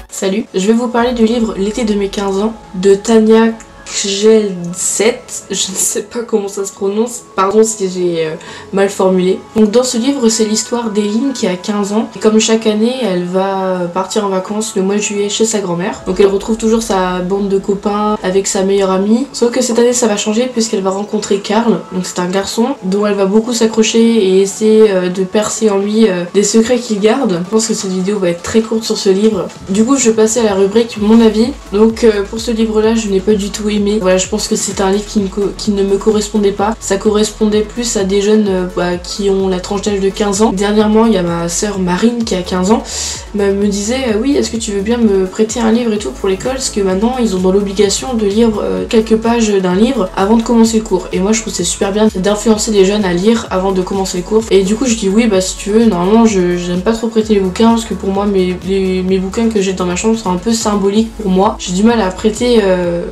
Salut, je vais vous parler du livre L'été de mes 15 ans de Tania Kjeldseth, je ne sais pas comment ça se prononce, pardon si j'ai mal formulé. Donc dans ce livre c'est l'histoire d'Eline qui a 15 ans et comme chaque année elle va partir en vacances le mois de juillet chez sa grand-mère. Donc elle retrouve toujours sa bande de copains avec sa meilleure amie, sauf que cette année ça va changer puisqu'elle va rencontrer Karl, donc c'est un garçon dont elle va beaucoup s'accrocher et essayer de percer en lui des secrets qu'il garde. Je pense que cette vidéo va être très courte sur ce livre. Du coup je vais passer à la rubrique mon avis. Donc pour ce livre là je n'ai pas du tout aimé. Voilà, je pense que c'est un livre qui ne me correspondait pas. Ça correspondait plus à des jeunes qui ont la tranche d'âge de 15 ans. Dernièrement, il y a ma sœur Marine qui a 15 ans. Me disait oui, est-ce que tu veux bien me prêter un livre et tout pour l'école, parce que maintenant ils ont dans l'obligation de lire quelques pages d'un livre avant de commencer le cours. Et moi je trouve que c'est super bien d'influencer les jeunes à lire avant de commencer le cours. Et du coup je dis oui, bah si tu veux, normalement j'aime pas trop prêter les bouquins parce que pour moi mes bouquins que j'ai dans ma chambre sont un peu symboliques pour moi. J'ai du mal à prêter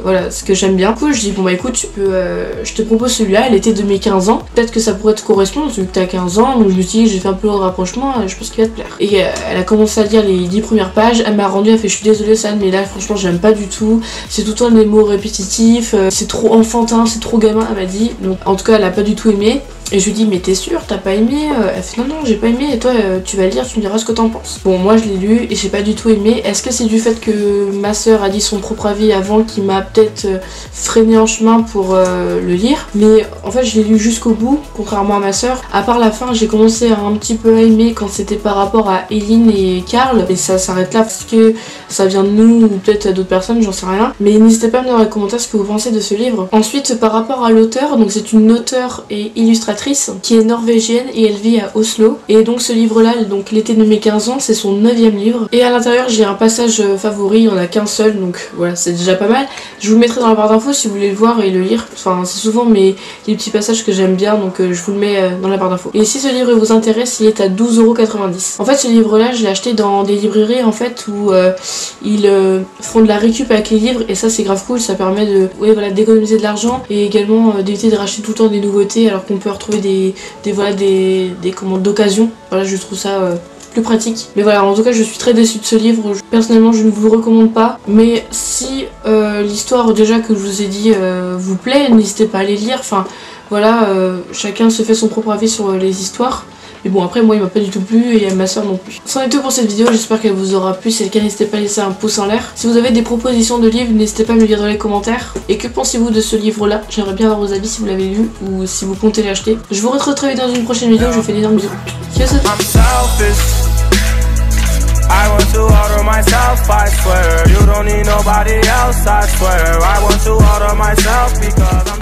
voilà ce que j'aime bien. Du coup je dis bon bah écoute, je te propose celui-là, l'été de mes 15 ans. Peut-être que ça pourrait te correspondre vu que t'as 15 ans. Donc je me dis j'ai fait un peu le rapprochement, je pense qu'il va te plaire. Et elle a commencé à lire les 10 premières pages, elle m'a rendu, elle fait je suis désolée San mais là franchement j'aime pas du tout, c'est tout le temps des mots répétitifs, c'est trop enfantin, c'est trop gamin, elle m'a dit. Donc en tout cas elle a pas du tout aimé. Et je lui dis mais t'es sûre, t'as pas aimé? Elle fait non j'ai pas aimé, et toi tu vas le lire, tu me diras ce que t'en penses. Bon moi je l'ai lu et j'ai pas du tout aimé. Est-ce que c'est du fait que ma soeur a dit son propre avis avant qui m'a peut-être freiné en chemin pour le lire? Mais en fait je l'ai lu jusqu'au bout, contrairement à ma soeur. À part la fin j'ai commencé à un petit peu à aimer quand c'était par rapport à Eline et Karl. Et ça s'arrête là parce que ça vient de nous ou peut-être à d'autres personnes, j'en sais rien. Mais n'hésitez pas à me dire dans les commentaires ce que vous pensez de ce livre. Ensuite par rapport à l'auteur, donc c'est une auteure et illustratrice qui est norvégienne et elle vit à Oslo. Et donc ce livre là, donc l'été de mes 15 ans, c'est son 9e livre. Et à l'intérieur j'ai un passage favori, il n'y en a qu'un seul, donc voilà c'est déjà pas mal. Je vous le mettrai dans la barre d'infos si vous voulez le voir et le lire. Enfin c'est souvent les petits passages que j'aime bien, donc je vous le mets dans la barre d'infos. Et si ce livre vous intéresse, il est à 12,90 €. En fait ce livre là je l'ai acheté dans des librairies en fait où ils font de la récup avec les livres et ça c'est grave cool, ça permet de d'économiser de l'argent et également d'éviter de racheter tout le temps des nouveautés alors qu'on peut retrouver des commandes d'occasion. Voilà, je trouve ça plus pratique. Mais voilà, en tout cas je suis très déçue de ce livre. Personnellement je ne vous le recommande pas, mais si l'histoire déjà que je vous ai dit vous plaît, n'hésitez pas à les lire. Enfin voilà, chacun se fait son propre avis sur les histoires. Mais bon après moi il m'a pas du tout plu et ma soeur non plus. C'en est tout pour cette vidéo, j'espère qu'elle vous aura plu. Si c'est le cas n'hésitez pas à laisser un pouce en l'air. Si vous avez des propositions de livres n'hésitez pas à me le dire dans les commentaires. Et que pensez-vous de ce livre là? J'aimerais bien avoir vos avis si vous l'avez lu ou si vous comptez l'acheter. Je vous retrouve très vite dans une prochaine vidéo, je vous fais d'énormes bisous. I want to order myself, I swear. You don't need nobody else, I swear. I want to order myself because I'm